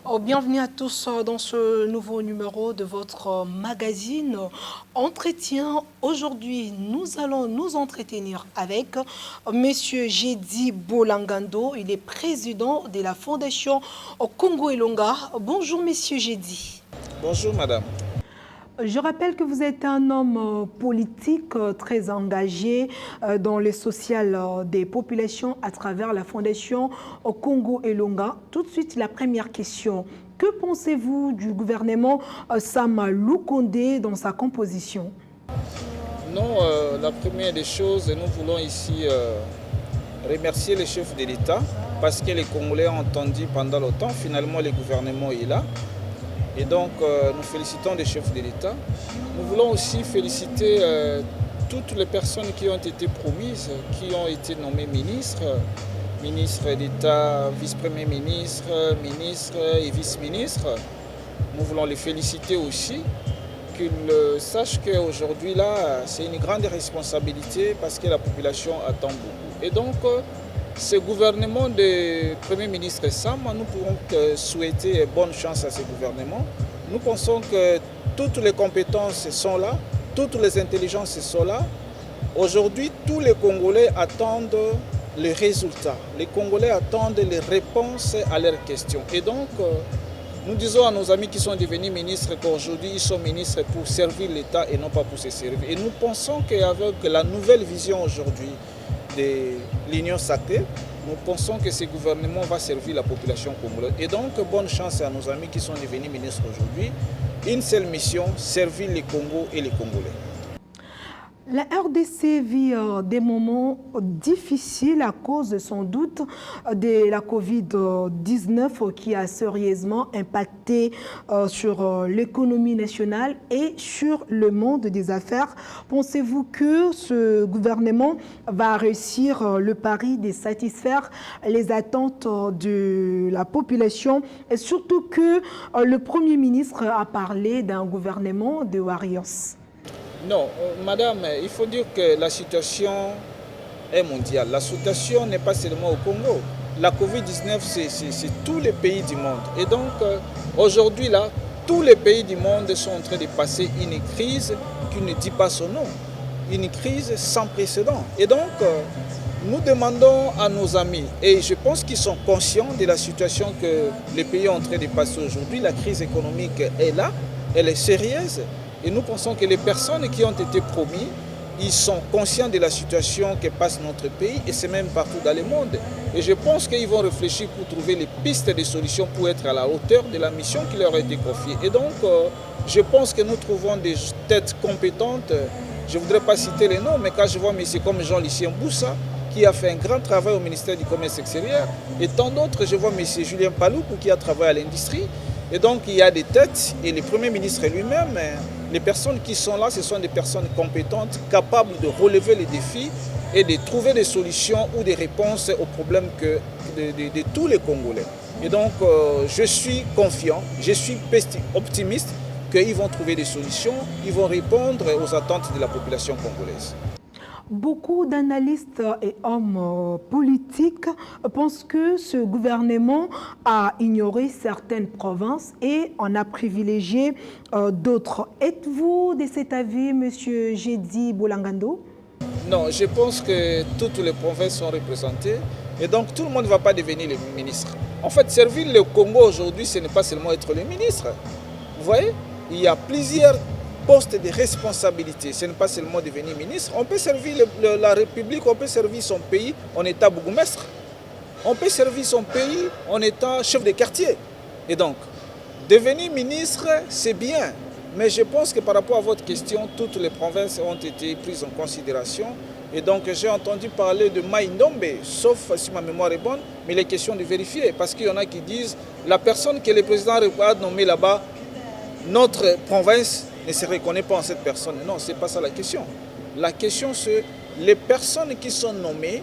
Bienvenue à tous dans ce nouveau numéro de votre magazine Entretien. Aujourd'hui, nous allons nous entretenir avec Monsieur Jedi Bolangando. Il est président de la Fondation Congo Elonga. Bonjour, Monsieur Jedi. Bonjour, madame. Je rappelle que vous êtes un homme politique très engagé dans le social des populations à travers la Fondation Congo Elonga. Tout de suite, la première question. Que pensez-vous du gouvernement Sama Lukonde dans sa composition? Non, la première des choses, nous voulons ici remercier les chefs de l'État parce que les Congolais ont entendu pendant longtemps. Finalement, le gouvernement est là. Et donc, nous félicitons les chefs de l'État. Nous voulons aussi féliciter toutes les personnes qui ont été promises, qui ont été nommées ministres, ministre d'État, vice-premier ministre, ministre et vice-ministre. Nous voulons les féliciter aussi, qu'ils sachent qu'aujourd'hui, là, c'est une grande responsabilité parce que la population attend beaucoup. Et donc, ce gouvernement de Premier ministre Sam, nous pouvons souhaiter bonne chance à ce gouvernement. Nous pensons que toutes les compétences sont là, toutes les intelligences sont là. Aujourd'hui, tous les Congolais attendent les résultats. Les Congolais attendent les réponses à leurs questions. Et donc, nous disons à nos amis qui sont devenus ministres qu'aujourd'hui, ils sont ministres pour servir l'État et non pas pour se servir. Et nous pensons qu'avec la nouvelle vision aujourd'hui de l'Union sacrée, nous pensons que ce gouvernement va servir la population congolaise. Et donc, bonne chance à nos amis qui sont devenus ministres aujourd'hui. Une seule mission, servir les Congos et les Congolais. La RDC vit des moments difficiles à cause sans doute de la Covid-19 qui a sérieusement impacté sur l'économie nationale et sur le monde des affaires. Pensez-vous que ce gouvernement va réussir le pari de satisfaire les attentes de la population et surtout que le Premier ministre a parlé d'un gouvernement de warriors? Non, madame, il faut dire que la situation est mondiale. La situation n'est pas seulement au Congo. La Covid-19, c'est tous les pays du monde. Et donc, aujourd'hui, là, tous les pays du monde sont en train de passer une crise qui ne dit pas son nom. Une crise sans précédent. Et donc, nous demandons à nos amis, et je pense qu'ils sont conscients de la situation que les pays sont en train de passer aujourd'hui. La crise économique est là, elle est sérieuse. Et nous pensons que les personnes qui ont été promis, ils sont conscients de la situation que passe notre pays et c'est même partout dans le monde. Et je pense qu'ils vont réfléchir pour trouver les pistes de solutions pour être à la hauteur de la mission qui leur a été confiée. Et donc, je pense que nous trouvons des têtes compétentes. Je ne voudrais pas citer les noms, mais quand je vois M. comme Jean-Lucien Boussa, qui a fait un grand travail au ministère du Commerce extérieur, et tant d'autres, je vois M. Julien Paloukou qui a travaillé à l'industrie. Et donc, il y a des têtes, et le Premier ministre lui-même, les personnes qui sont là, ce sont des personnes compétentes, capables de relever les défis et de trouver des solutions ou des réponses aux problèmes de tous les Congolais. Et donc, je suis confiant, je suis optimiste qu'ils vont trouver des solutions, ils vont répondre aux attentes de la population congolaise. Beaucoup d'analystes et hommes politiques pensent que ce gouvernement a ignoré certaines provinces et en a privilégié d'autres. Êtes-vous de cet avis, M. Jedi Bolangando? Non, je pense que toutes les provinces sont représentées et donc tout le monde ne va pas devenir le ministre. En fait, servir le Congo aujourd'hui, ce n'est pas seulement être le ministre. Vous voyez, il y a plusieurs postes de responsabilité, ce n'est pas seulement devenir ministre. On peut servir la République, on peut servir son pays en état bourgmestre. On peut servir son pays en état chef de quartier. Et donc, devenir ministre, c'est bien. Mais je pense que par rapport à votre question, toutes les provinces ont été prises en considération. Et donc, j'ai entendu parler de Maïndombe, sauf si ma mémoire est bonne, mais il est question de vérifier. Parce qu'il y en a qui disent, la personne que le président a nommée là-bas, notre province ne se reconnaît pas en cette personne. Non, ce n'est pas ça la question. La question, c'est les personnes qui sont nommées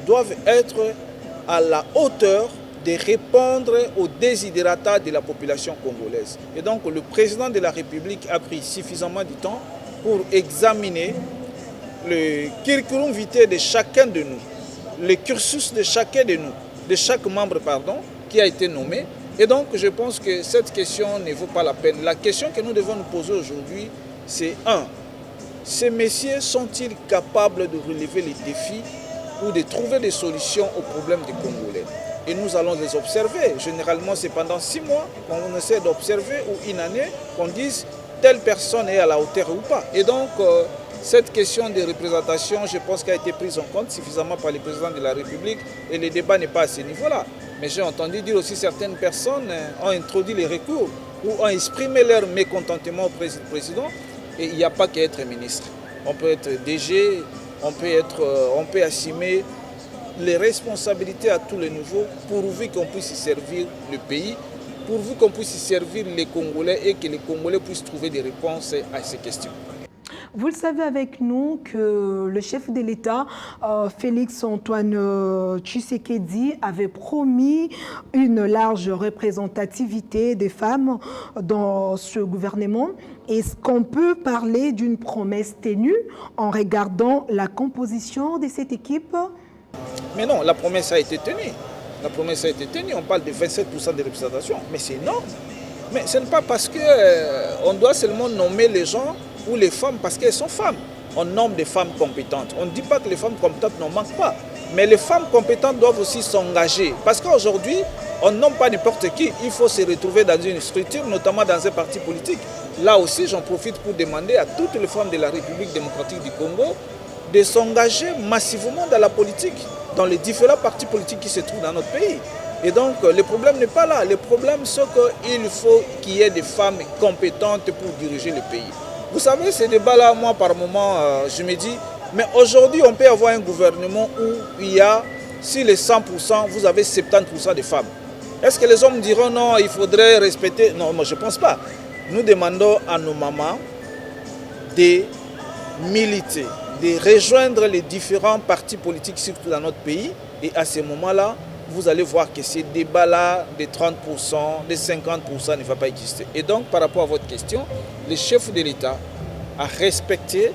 doivent être à la hauteur de répondre aux desiderata de la population congolaise. Et donc, le président de la République a pris suffisamment de temps pour examiner le curriculum vitae de chacun de nous, le cursus de chacun de nous, de chaque membre, pardon, qui a été nommé. Et donc, je pense que cette question ne vaut pas la peine. La question que nous devons nous poser aujourd'hui, c'est ces messieurs sont-ils capables de relever les défis ou de trouver des solutions aux problèmes des Congolais? Et nous allons les observer. Généralement, c'est pendant 6 mois qu'on essaie d'observer ou une année qu'on dise telle personne est à la hauteur ou pas. Et donc, cette question de représentation, je pense qu'elle a été prise en compte suffisamment par le président de la République et le débat n'est pas à ce niveau-là. Mais j'ai entendu dire aussi certaines personnes ont introduit les recours ou ont exprimé leur mécontentement au président. Et il n'y a pas qu'à être ministre. On peut être DG, on peut assumer les responsabilités à tous les niveaux pourvu qu'on puisse y servir le pays, pourvu qu'on puisse y servir les Congolais et que les Congolais puissent trouver des réponses à ces questions. Vous le savez avec nous que le chef de l'État, Félix-Antoine Tshisekedi, avait promis une large représentativité des femmes dans ce gouvernement. Est-ce qu'on peut parler d'une promesse tenue en regardant la composition de cette équipe? Mais non, la promesse a été tenue. La promesse a été tenue. On parle de 27% de représentation. Mais c'est énorme. Mais ce n'est pas parce qu'on doit seulement nommer les gens ou les femmes parce qu'elles sont femmes. On nomme des femmes compétentes. On ne dit pas que les femmes compétentes n'en manquent pas. Mais les femmes compétentes doivent aussi s'engager. Parce qu'aujourd'hui, on ne nomme pas n'importe qui. Il faut se retrouver dans une structure, notamment dans un parti politique. Là aussi, j'en profite pour demander à toutes les femmes de la République démocratique du Congo de s'engager massivement dans la politique, dans les différents partis politiques qui se trouvent dans notre pays. Et donc, le problème n'est pas là. Le problème, c'est qu'il faut qu'il y ait des femmes compétentes pour diriger le pays. Vous savez, ces débats-là, moi, par moment, je me dis, mais aujourd'hui, on peut avoir un gouvernement où il y a, sur les 100%, vous avez 70% de femmes. Est-ce que les hommes diront non, il faudrait respecter? Non, moi, je ne pense pas. Nous demandons à nos mamans de militer, de rejoindre les différents partis politiques, surtout dans notre pays. Et à ce moment-là, vous allez voir que ces débats-là, des 30%, des 50% ne vont pas exister. Et donc, par rapport à votre question, le chef de l'État a respecté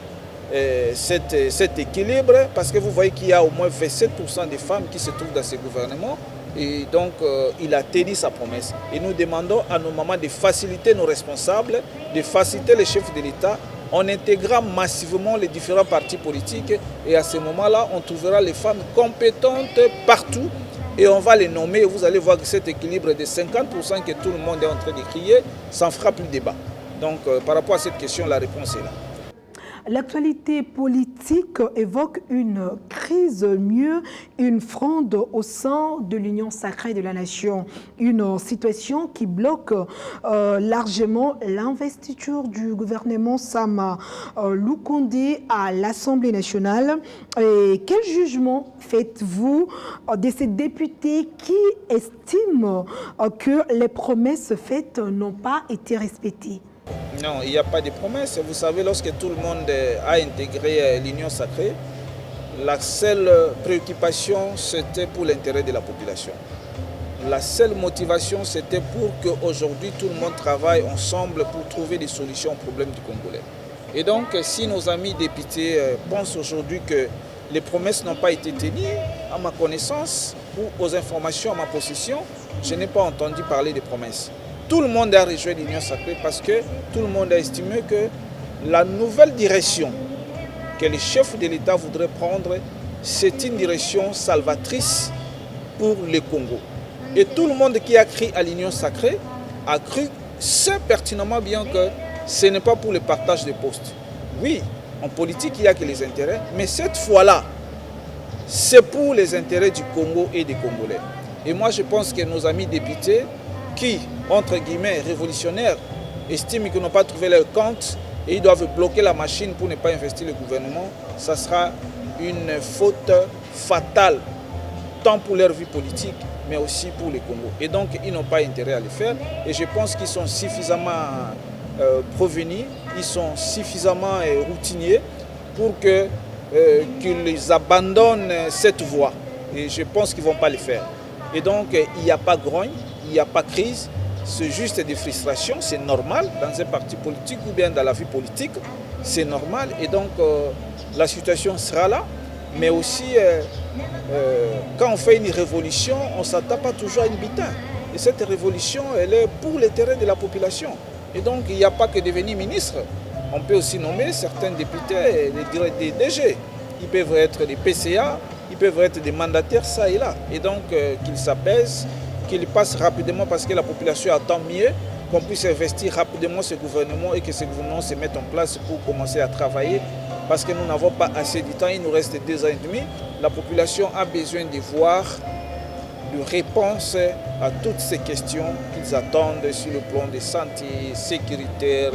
cet équilibre parce que vous voyez qu'il y a au moins 27% des femmes qui se trouvent dans ce gouvernement. Et donc, il a tenu sa promesse. Et nous demandons à nos mamans de faciliter nos responsables, de faciliter les chefs de l'État en intégrant massivement les différents partis politiques. Et à ce moment-là, on trouvera les femmes compétentes partout. Et on va les nommer. Et vous allez voir que cet équilibre de 50% que tout le monde est en train de crier, ça ne fera plus débat. Donc, par rapport à cette question, la réponse est là. L'actualité politique évoque une crise mieux, une fronde au sein de l'Union sacrée de la nation. Une situation qui bloque largement l'investiture du gouvernement Sama Lukonde à l'Assemblée nationale. Et quel jugement faites-vous de ces députés qui estiment que les promesses faites n'ont pas été respectées? Non, il n'y a pas de promesse. Vous savez, lorsque tout le monde a intégré l'Union sacrée, la seule préoccupation, c'était pour l'intérêt de la population. La seule motivation, c'était pour qu'aujourd'hui, tout le monde travaille ensemble pour trouver des solutions aux problèmes du Congolais. Et donc, si nos amis députés pensent aujourd'hui que les promesses n'ont pas été tenues, à ma connaissance ou aux informations à ma possession, je n'ai pas entendu parler de promesses. Tout le monde a rejoint l'Union sacrée parce que tout le monde a estimé que la nouvelle direction que le chef de l'État voudrait prendre, c'est une direction salvatrice pour le Congo. Et tout le monde qui a cru à l'Union sacrée a cru, sait pertinemment bien que ce n'est pas pour le partage des postes. Oui, en politique, il n'y a que les intérêts, mais cette fois-là, c'est pour les intérêts du Congo et des Congolais. Et moi, je pense que nos amis députés, qui, entre guillemets, révolutionnaires, estiment qu'ils n'ont pas trouvé leur compte et ils doivent bloquer la machine pour ne pas investir le gouvernement, ça sera une faute fatale, tant pour leur vie politique, mais aussi pour le Congo. Et donc, ils n'ont pas intérêt à le faire. Et je pense qu'ils sont suffisamment provenus, ils sont suffisamment routiniers pour qu'ils abandonnent cette voie. Et je pense qu'ils ne vont pas le faire. Et donc, il n'y a pas grogne, il n'y a pas crise, c'est juste des frustrations, c'est normal dans un parti politique ou bien dans la vie politique, c'est normal. Et donc, la situation sera là, mais aussi, quand on fait une révolution, on ne s'attend pas toujours à une butin. Et cette révolution, elle est pour l'intérêt de la population. Et donc, il n'y a pas que devenir ministre. On peut aussi nommer certains députés, des DG. Ils peuvent être des PCA, ils peuvent être des mandataires, ça et là. Et donc, qu'ils s'apaisent, qu'ils passent rapidement parce que la population attend mieux, qu'on puisse investir rapidement ce gouvernement et que ce gouvernement se mette en place pour commencer à travailler. Parce que nous n'avons pas assez de temps, il nous reste 2 ans et demi. La population a besoin de voir de réponses à toutes ces questions qu'ils attendent sur le plan de santé, sécuritaire,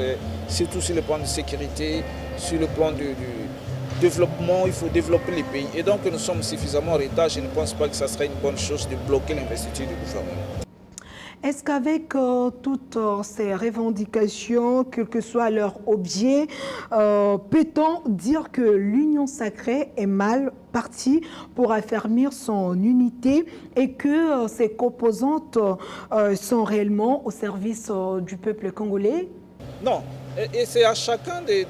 surtout sur le plan de sécurité, sur le plan du développement. Il faut développer les pays. Et donc nous sommes suffisamment en retard. Je ne pense pas que ce serait une bonne chose de bloquer l'investiture du gouvernement. Est-ce qu'avec toutes ces revendications, quel que soit leur objet, peut-on dire que l'Union sacrée est mal partie pour affermir son unité et que ses composantes sont réellement au service du peuple congolais? Non, et c'est à chacun de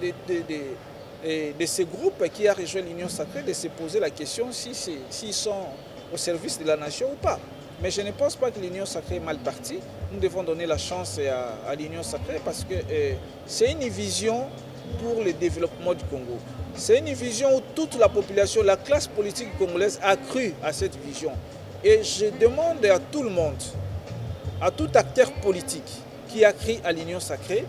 ces groupes qui a rejoint l'Union sacrée de se poser la question s'ils sont au service de la nation ou pas. Mais je ne pense pas que l'Union sacrée est mal partie. Nous devons donner la chance à l'Union sacrée parce que c'est une vision pour le développement du Congo. C'est une vision où toute la population, la classe politique congolaise a cru à cette vision. Et je demande à tout le monde, à tout acteur politique qui a cru à l'Union sacrée,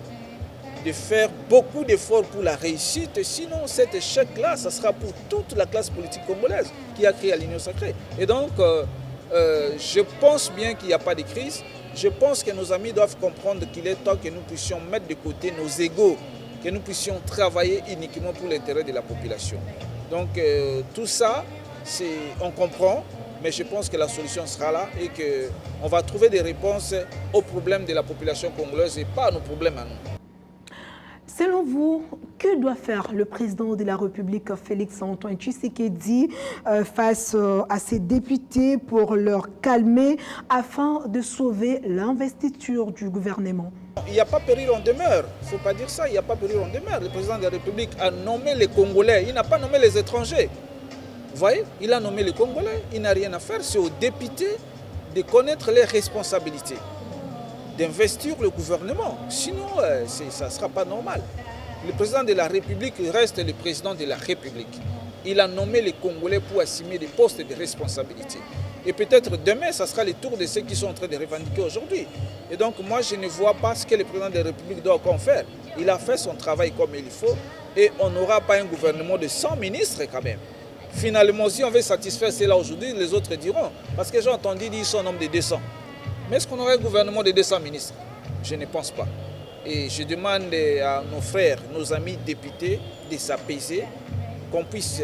de faire beaucoup d'efforts pour la réussite. Sinon, cet échec-là, ça sera pour toute la classe politique congolaise qui a cru à l'Union sacrée. Et donc, je pense bien qu'il n'y a pas de crise. Je pense que nos amis doivent comprendre qu'il est temps que nous puissions mettre de côté nos égos, que nous puissions travailler uniquement pour l'intérêt de la population. Donc tout ça, on comprend, mais je pense que la solution sera là et qu'on va trouver des réponses aux problèmes de la population congolaise et pas à nos problèmes à nous. Selon vous, que doit faire le président de la République, Félix-Antoine Tshisekedi, face à ses députés pour leur calmer afin de sauver l'investiture du gouvernement? Il n'y a pas péril en demeure. Il ne faut pas dire ça, il n'y a pas péril en demeure. Le président de la République a nommé les Congolais, il n'a pas nommé les étrangers. Vous voyez, il a nommé les Congolais, il n'a rien à faire. C'est aux députés de connaître les responsabilités, d'investir le gouvernement. Sinon, ça ne sera pas normal. Le président de la République reste le président de la République. Il a nommé les Congolais pour assumer des postes de responsabilité. Et peut-être demain, ça sera le tour de ceux qui sont en train de revendiquer aujourd'hui. Et donc, moi, je ne vois pas ce que le président de la République doit encore faire. Il a fait son travail comme il faut et on n'aura pas un gouvernement de 100 ministres quand même. Finalement, si on veut satisfaire cela aujourd'hui, les autres diront. Parce que j'ai entendu dire qu'ils sont un nombre de 200. Mais est-ce qu'on aurait un gouvernement de 200 ministres? Je ne pense pas. Et je demande à nos frères, nos amis députés de s'apaiser, qu'on puisse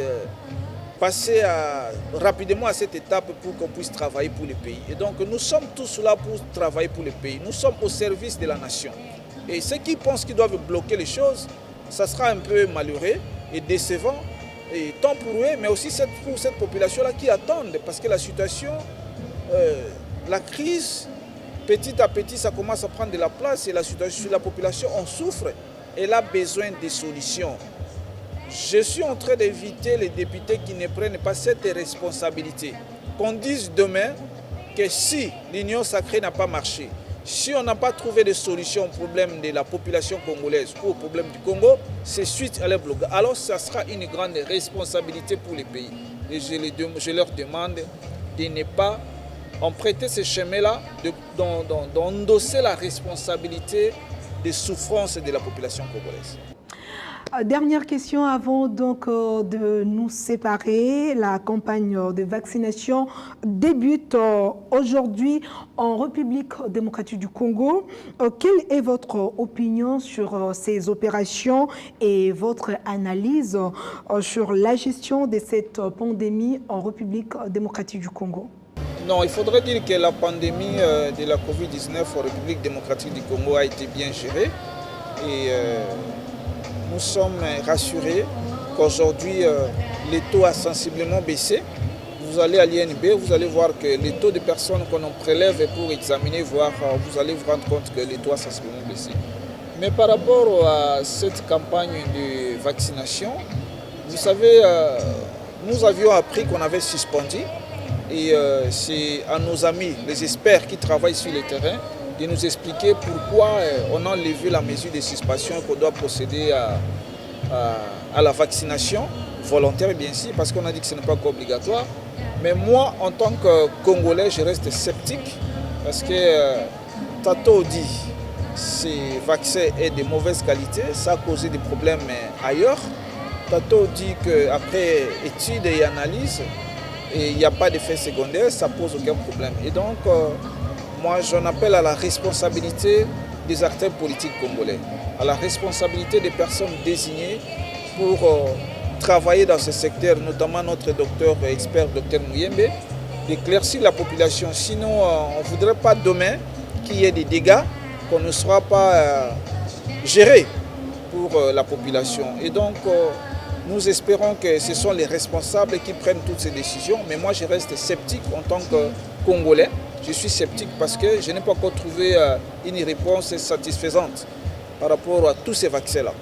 passer rapidement à cette étape pour qu'on puisse travailler pour le pays. Et donc nous sommes tous là pour travailler pour le pays. Nous sommes au service de la nation. Et ceux qui pensent qu'ils doivent bloquer les choses, ça sera un peu malheureux et décevant, et tant pour eux, mais aussi pour cette population-là qui attendent. Parce que la situation, la crise, petit à petit, ça commence à prendre de la place et la population en souffre. Elle a besoin de solutions. Je suis en train d'éviter les députés qui ne prennent pas cette responsabilité. Qu'on dise demain que si l'Union sacrée n'a pas marché, si on n'a pas trouvé de solution au problème de la population congolaise ou au problème du Congo, c'est suite à leur blocage. Alors ça sera une grande responsabilité pour les pays. Et je leur demande de ne pas emprunter ce chemin-là, d'endosser la responsabilité des souffrances de la population congolaise. Dernière question avant donc de nous séparer. La campagne de vaccination débute aujourd'hui en République démocratique du Congo. Quelle est votre opinion sur ces opérations et votre analyse sur la gestion de cette pandémie en République démocratique du Congo? Non, il faudrait dire que la pandémie de la Covid-19 en République démocratique du Congo a été bien gérée et nous sommes rassurés qu'aujourd'hui, le taux a sensiblement baissé. Vous allez à l'INB, vous allez voir que les taux de personnes qu'on en prélève pour examiner, vous allez vous rendre compte que le taux a sensiblement baissé. Mais par rapport à cette campagne de vaccination, vous savez, nous avions appris qu'on avait suspendu Et c'est à nos amis, les experts qui travaillent sur le terrain, de nous expliquer pourquoi on a enlevé la mesure de suspension, qu'on doit procéder à la vaccination volontaire, bien sûr, parce qu'on a dit que ce n'est pas encore obligatoire. Mais moi, en tant que Congolais, je reste sceptique, parce que Tato dit ces vaccins est de mauvaise qualité, ça a causé des problèmes ailleurs. Tato dit qu'après études et analyses, il n'y a pas d'effet secondaire, ça ne pose aucun problème. Et donc, moi, j'en appelle à la responsabilité des acteurs politiques congolais, à la responsabilité des personnes désignées pour travailler dans ce secteur, notamment notre docteur expert, docteur Mouyembe, d'éclaircir la population. Sinon, on ne voudrait pas demain qu'il y ait des dégâts, qu'on ne sera pas géré pour la population. Et donc, nous espérons que ce sont les responsables qui prennent toutes ces décisions. Mais moi, je reste sceptique en tant que Congolais. Je suis sceptique parce que je n'ai pas encore trouvé une réponse satisfaisante par rapport à tous ces vaccins-là.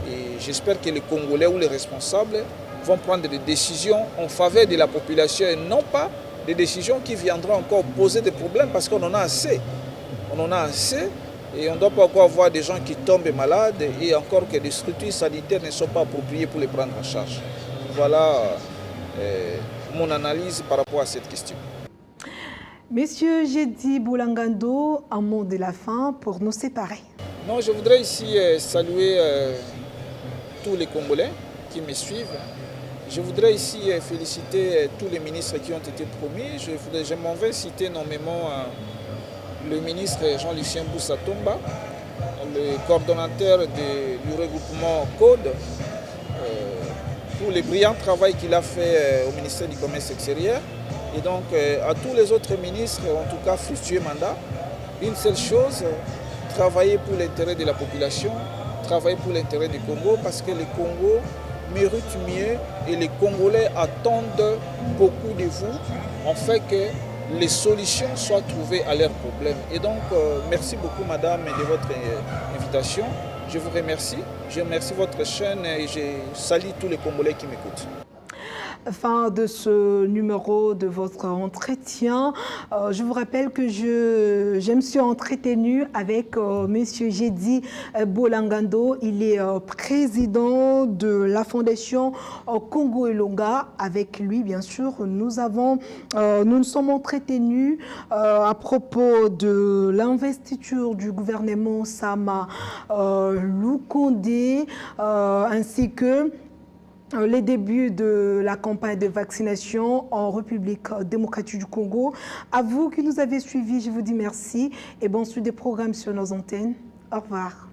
Et j'espère que les Congolais ou les responsables vont prendre des décisions en faveur de la population et non pas des décisions qui viendront encore poser des problèmes parce qu'on en a assez. On en a assez. Et on ne doit pas encore avoir des gens qui tombent malades et encore que les structures sanitaires ne sont pas appropriées pour les prendre en charge. Voilà mon analyse par rapport à cette question. Monsieur Jedi Boulangando, un mot de la fin pour nous séparer. Non, je voudrais ici saluer tous les Congolais qui me suivent. Je voudrais ici féliciter tous les ministres qui ont été promis. Je m'en vais citer nommément le ministre Jean-Lucien Boussatomba, le coordonnateur du regroupement Code, pour le brillant travail qu'il a fait au ministère du Commerce extérieur. Et donc à tous les autres ministres, en tout cas fructueux mandat, une seule chose, travailler pour l'intérêt de la population, travailler pour l'intérêt du Congo, parce que le Congo mérite mieux et les Congolais attendent beaucoup de vous, en fait que les solutions soient trouvées à leurs problèmes. Et donc, merci beaucoup, madame, de votre invitation. Je vous remercie. Je remercie votre chaîne et je salue tous les Congolais qui m'écoutent. Fin de ce numéro de votre entretien. Je vous rappelle que je me suis entretenue avec Monsieur Jedi Boulangando. Il est président de la Fondation Congo Elonga. Avec lui, bien sûr, nous nous sommes entretenus à propos de l'investiture du gouvernement Sama Lukonde, ainsi que les débuts de la campagne de vaccination en République démocratique du Congo. À vous qui nous avez suivis, je vous dis merci et bonne suite des programmes sur nos antennes. Au revoir.